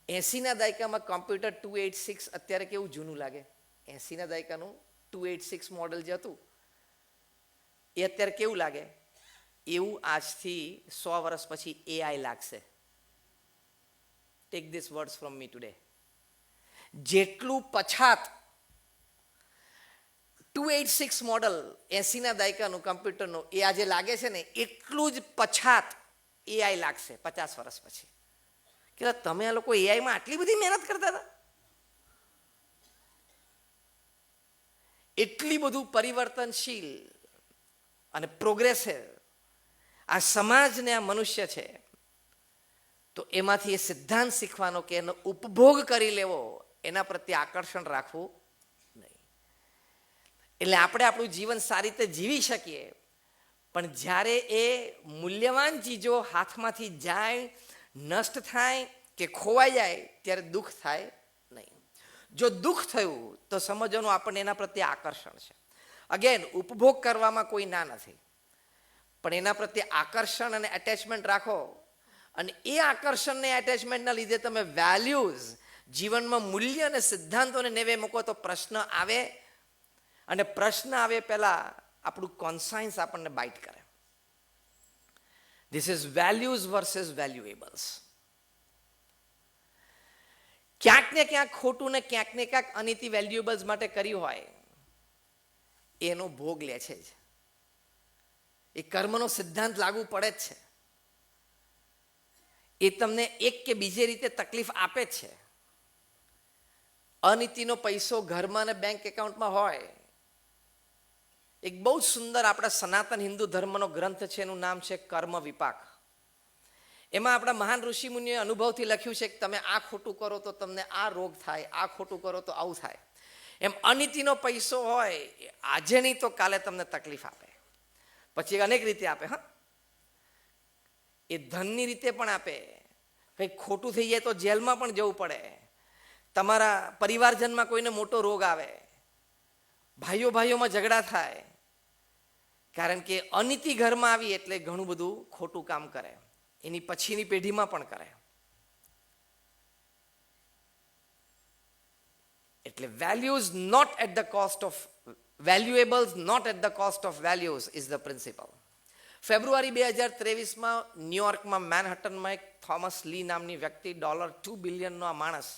80ના દાયકામાં કોમ્પ્યુટર 286 અત્યારે કેવું જૂનું લાગે? 80ના દાયકાનું 286 મોડલ જે હતું એ અત્યારે કેવું લાગે? એવું આજથી 100 વર્ષ પછી એઆઈ લાગશે. Take this words from me today. જેટલું પછાત 286 મોડલ 80ના દાયકાનું કમ્પ્યુટરનું એ આજે લાગે છે ને, એટલું જ પછાત એઆઈ લાગશે 50 વર્ષ પછી. કે તમે આ લોકો એઆઈમાં આટલી બધી મહેનત કરતા હતા? એટલી બધું પરિવર્તનશીલ અને પ્રોગ્રેસિવ આ સમાજને આ મનુષ્ય છે, તો એમાંથી એ સિદ્ધાંત શીખવાનો કે એનો ઉપભોગ કરી લેવો, એના પ્રત્યે આકર્ષણ રાખવું નહીં. એટલે આપણે આપણું જીવન સારી રીતે જીવી શકીએ, પણ જ્યારે એ મૂલ્યવાન ચીજો હાથમાંથી જાય, નષ્ટ થાય કે ખોવાઈ જાય, ત્યારે દુઃખ થાય નહીં. જો દુઃખ થયું તો સમજવાનું આપણને એના પ્રત્યે આકર્ષણ છે. અગેન, ઉપભોગ કરવામાં કોઈ ના નથી, પણ એના પ્રત્યે આકર્ષણ અને એટેચમેન્ટ રાખો, અને એ આકર્ષણને એટેચમેન્ટના લીધે તમે વેલ્યુઝ, જીવનમાં મૂલ્ય અને સિદ્ધાંતોને નેવે મૂકો તો પ્રશ્ન આવે, અને પ્રશ્ન આવે પહેલા આપણું કોન્સાયન્સ આપણને બાઇટ કરે. This is values versus valuables. ક્યાંક ને ક્યાંક ખોટું ને ક્યાંક ને ક્યાંક અનીતિ વેલ્યુએબલ્સ માટે કર્યું હોય, એનો ભોગ લે છે જ. એ કર્મનો સિદ્ધાંત લાગુ પડે જ છે. એ તમને એક કે બીજી રીતે તકલીફ આપે જ છે. અનીતિનો પૈસો ઘરમાં ને બેંક એકાઉન્ટમાં હોય. એક બહુ સુંદર આપણા સનાતન હિન્દુ ધર્મનો ગ્રંથ છે, એનું નામ છે કર્મ વિપાક. એમાં આપણા મહાન ઋષિ મુનિઓએ અનુભવથી લખ્યું છે કે તમે આ ખોટું કરો તો તમને આ રોગ થાય, આ ખોટું કરો તો આવું થાય. એમ અનીતિનો પૈસો હોય, આજે નહીં તો કાલે તમને તકલીફ આપે. પછી અનેક રીતે આપે. હા, એ ધનની રીતે પણ આપે. કંઈક ખોટું થઈ જાય તો જેલમાં પણ જવું પડે. તમારા પરિવારજનમાં કોઈને મોટો રોગ આવે, ભાઈઓ ભાઈઓમાં ઝઘડા થાય, કારણ કે અનીતિ ઘરમાં આવી એટલે ઘણું બધું ખોટું કામ કરે. એની પછીની પેઢીમાં પણ કરે. એટલે values not at the cost of valuables, not at the cost of values is the principle. ફેબ્રુઆરી 2023માં ન્યુયોર્કમાં મેનહટનમાં એક થોમસ લી નામની વ્યક્તિ, $2 બિલિયનનો આ માણસ,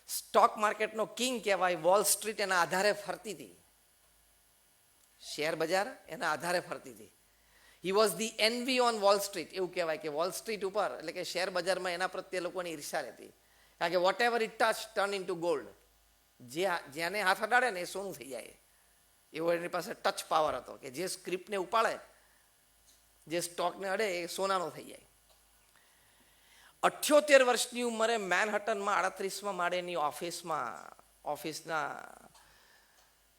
સ્ટોક માર્કેટનો કિંગ કહેવાય, વોલ સ્ટ્રીટ એના આધારે ફરતી હતી. શેર બજાર એના આધારે ફરતી હતી. He was the NV on wall street. એવું કહેવાય કે વોલ સ્ટ્રીટ ઉપર, એટલે કે શેર બજારમાં એના પ્રત્યે લોકોની ઈર્ષા રહેતી. કારણ કે whatever it touch turn into gold. જ્યાંને હાથ અડાડે ને એ સોનું થઈ જાય, એવો એની પાસે ટચ પાવર હતો કે જે સ્ક્રિપ્ટને ઉપાડે, જે સ્ટોકને અડે એ સોનાનો થઈ જાય. 78 વર્ષની ઉંમરે મેનહટનમાં 38મા માળેની ઓફિસના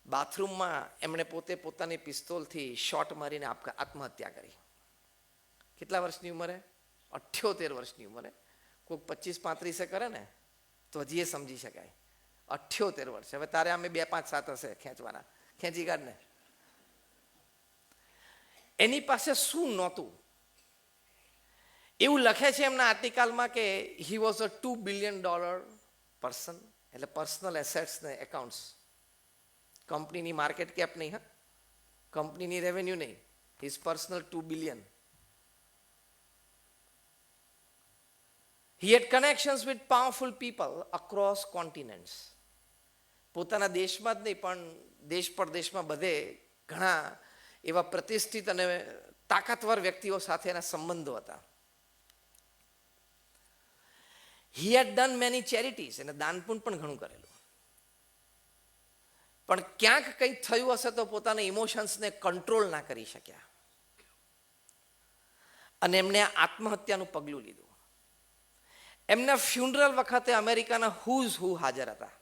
બાથરૂમમાં એમણે પોતે પોતાની પિસ્તોલથી શોટ મારીને આત્મહત્યા કરી. કેટલા વર્ષની ઉંમરે? 78 વર્ષની ઉંમરે. કોઈક 25-35 કરે ને તો હજી એ સમજી શકાય. 78 વર્ષ. હવે તારે અમે 2, 5, 7 હશે ખેંચવાના, ખેંચી કાઢને. એની પાસે શું નહોતું? એવું લખે છે એમના આર્ટિકલમાં કે he was a $2 billion person. એટલે પર્સનલ એસેટ્સ ને એકાઉન્ટ્સ, કંપનીની માર્કેટ કેપ નહીં, હા, કંપનીની રેવન્યુ નહીં, his personal $2 billion. He had connections with powerful people across continents. પોતાના દેશમાં જ નહીં પણ દેશ પરદેશમાં બધે ઘણા એવા પ્રતિષ્ઠિત અને તાકાતવર વ્યક્તિઓ સાથે એના સંબંધો હતા. He had done many charities. એને દાન પુણ્ય પણ ઘણું કરેલું. પણ ક્યાંક કંઈક થયું હશે તો પોતાના ઇમોશન્સને કંટ્રોલ ના કરી શક્યા, અને એમણે આત્મહત્યાનું પગલું લીધું. એમના ફ્યુનરલ વખતે અમેરિકાના હુઝ હુ હાજર હતા.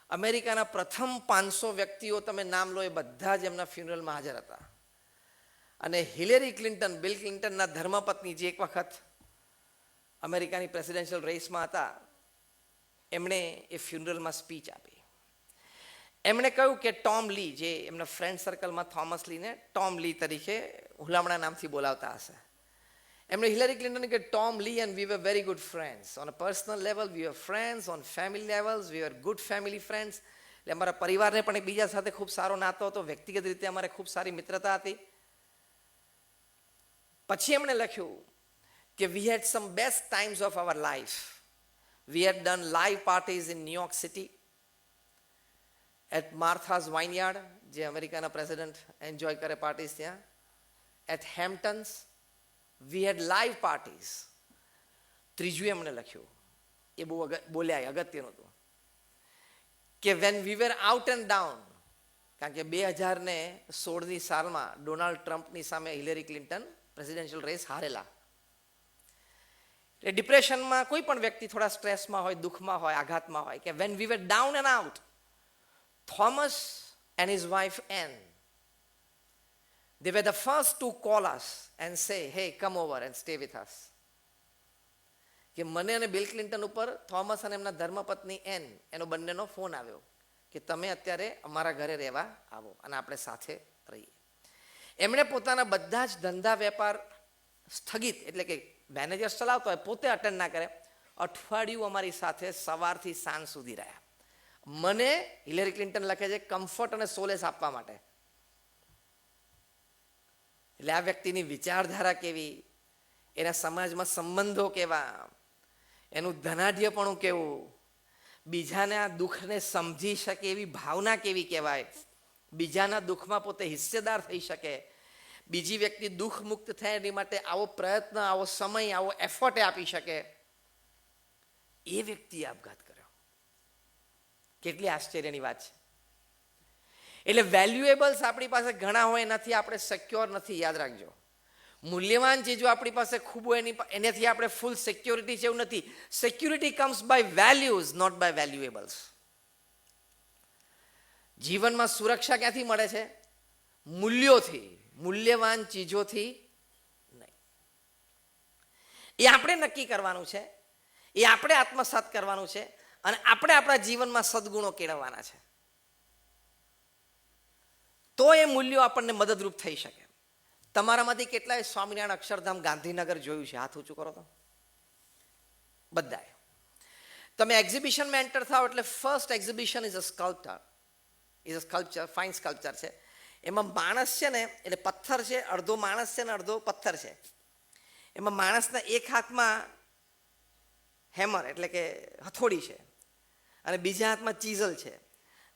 અમેરિકાના પ્રથમ 500 વ્યક્તિઓ તમે નામ લો એ બધા જ એમના ફ્યુનરલમાં હાજર હતા. અને હિલેરી ક્લિન્ટન, બિલ ક્લિન્ટનના ધર્મપત્ની, જે એક વખત અમેરિકાની પ્રેસિડેન્શિયલ રેસમાં હતા, એમણે એ ફ્યુનરલમાં સ્પીચ આપી. એમણે કહ્યું કે ટોમ લી, જે એમના ફ્રેન્ડ સર્કલમાં થોમસ લીને ટોમ લી તરીકે હુલામણા નામથી બોલાવતા હશે, એમણે હિલેરી ક્લિન્ટન કે Tom Lee and we were very good friends on a personal level, we were friends on family levels, we were good family friends. એટલે અમારા પરિવારને પણ એકબીજા સાથે ખૂબ સારો નાતો હતો, વ્યક્તિગત રીતે અમારે ખૂબ સારી મિત્રતા હતી. પછી એમણે લખ્યું કે we had some best times of our life. We had done live parties in New York city at Martha's vineyard, જે અમેરિકાના પ્રેસિડેન્ટ એન્જોય કરે પાર્ટીઝ ત્યાં, at Hamptons. We had live parties. ત્રીજું એમણે લખ્યું, એ બહુ બોલ્યા અગત્યનું હતું, કે when we were out and down, કારણ કે 2016ની સાલમાં ડોનાલ્ડ ટ્રમ્પની સામે હિલેરી ક્લિન્ટન પ્રેસિડેન્શિયલ રેસ હારેલા. એટલે ડિપ્રેશનમાં કોઈ પણ વ્યક્તિ થોડા સ્ટ્રેસમાં હોય, દુઃખમાં હોય, આઘાતમાં હોય, કે when we were down and out, Thomas and his wife Ann, they were the first to call us and say, hey, come over and stay with us. કે મને અને બિલ ક્લિન્ટન ઉપર થોમસ અને એમના ધર્મપત્ની એન, એનો બંનેનો phone આવ્યો કે તમે અત્યારે અમારા ઘરે રહેવા આવો અને આપણે સાથે રહીએ. એમણે પોતાના બધા જ ધંધા વેપાર સ્થગિત, એટલે કે મેનેજર ચલાવતો હોય પોતે અટેન્ડ ના કરે, અઠવાડિયું અમારી સાથે સવારથી સાંજ સુધી રહ્યા. મને હિલેરી ક્લિન્ટન લખે છે કમ્ફર્ટ અને સોલેસ આપવા માટે. એટલે આ વ્યક્તિની વિચારધારા કેવી, એના સમાજમાં સંબંધો કેવા, એનું ધનાઢ્યપણું કેવું, બીજાના દુઃખને સમજી શકે એવી ભાવના કેવી કહેવાય, બીજાના દુઃખમાં પોતે હિસ્સેદાર થઈ શકે, બીજી વ્યક્તિ દુઃખ મુક્ત થાય એની માટે આવો પ્રયત્ન, આવો સમય, આવો એફર્ટ આપી શકે, એ વ્યક્તિએ આપઘાત કર્યો. કેટલી આશ્ચર્યની વાત છે. એટલે વેલ્યુએબલ્સ આપણી પાસે ઘણા હોય, એનાથી આપણે સિક્યોર નથી, યાદ રાખજો. મૂલ્યવાન ચીજો આપણી પાસે ખૂબ હોય એનાથી આપણે ફૂલ સિક્યોરિટી છે એવું નથી. Security comes by values, not by valuables. જીવનમાં સુરક્ષા ક્યાંથી મળે છે? મૂલ્યોથી, મૂલ્યવાન ચીજોથી નહીં. એ આપણે નક્કી કરવાનું છે, એ આપણે આત્મસાત કરવાનું છે, અને આપણે આપણા જીવનમાં સદગુણો કેળવવાના છે. તો એ મૂલ્યો આપણને મદદરૂપ થઈ શકે. તમારામાંથી કેટલાય સ્વામિનારાયણ અક્ષરધામ ગાંધીનગર જોયું છે? હાથ ઊંચું કરો તો. બધાએ. તમે એક્ઝિબિશનમાં એન્ટર થાઓ એટલે first exhibition is a sculpture, fine sculpture છે. એમાં માણસ છે ને, એટલે પથ્થર છે, અડધો માણસ છે ને અડધો પથ્થર છે. એમાં માણસના એક હાથમાં હેમર એટલે કે હથોડી છે અને બીજા હાથમાં ચીઝલ છે,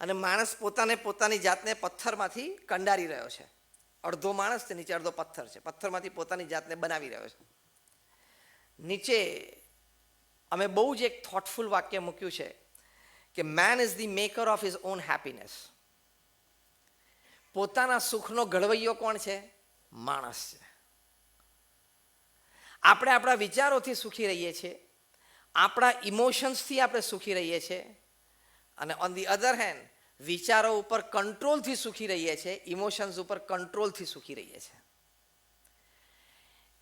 અને માણસ પોતાની જાતને પથ્થરમાંથી કંડારી રહ્યો છે. અડધો માણસ છે, નીચે અડધો પથ્થર છે. પથ્થરમાંથી પોતાની જાતને બનાવી રહ્યો છે. નીચે અમે બહુ જ એક થોટફુલ વાક્ય મૂક્યું છે કે main is the maker of his own happiness. પોતાના સુખનો ઘડવૈયો કોણ છે? માણસ છે. આપણે આપણા વિચારોથી સુખી રહીએ છીએ, આપણા ઇમોશન્સથી આપણે સુખી રહીએ છીએ, અને ઓન ધી અધર હેન્ડ વિચારો ઉપર કંટ્રોલથી સુખી રહીએ છીએ, ઇમોશન્સ ઉપર કંટ્રોલથી સુખી રહીએ છીએ.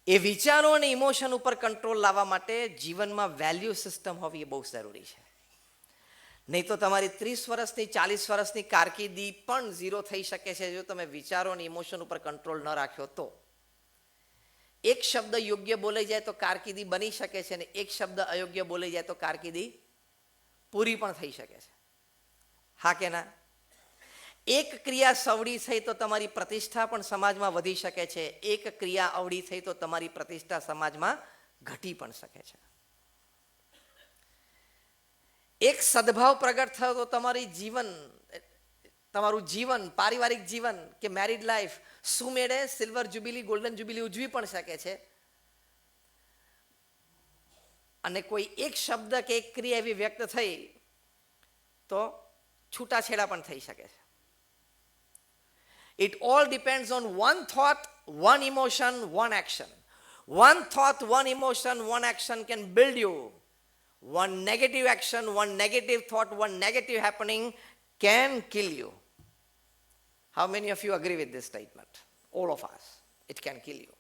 એ વિચારો અને ઇમોશન ઉપર કંટ્રોલ લાવવા માટે જીવનમાં વેલ્યુ સિસ્ટમ હોવી એ બહુ જરૂરી છે. નહીં તો તમારી 30 વર્ષની 40 વર્ષની કારકિર્દી પણ ઝીરો થઈ શકે છે જો તમે વિચારો અને ઇમોશન ઉપર કંટ્રોલ ન રાખ્યો તો. એક શબ્દ યોગ્ય બોલાઈ જાય તો કારકિર્દી બની શકે છે, અને એક શબ્દ અયોગ્ય બોલાઈ જાય તો કારકિર્દી પૂરી પણ થઈ શકે છે. હા કે ના? એક ક્રિયા સવડી થઈ તો તમારી પ્રતિષ્ઠા પણ સમાજમાં વધી શકે છે, એક ક્રિયા અવળી થઈ તો તમારી પ્રતિષ્ઠા સમાજમાં ઘટી પણ શકે છે. એક સદભાવ પ્રગટ થયો તો તમારું જીવન, પારિવારિક જીવન કે મેરિડ લાઈફ સુમેળે સિલ્વર જ્યુબિલી, ગોલ્ડન જ્યુબિલી ઉજવી પણ શકે છે. અને કોઈ એક શબ્દ કે એક ક્રિયા એવી વ્યક્ત થઈ તો છૂટાછેડા પણ થઈ શકે છે. It all depends on one thought, one emotion, one action. One thought, one emotion, one action can build you. One negative action, one negative thought, one negative happening can kill you. How many of you agree with this statement? All of us. It can kill you.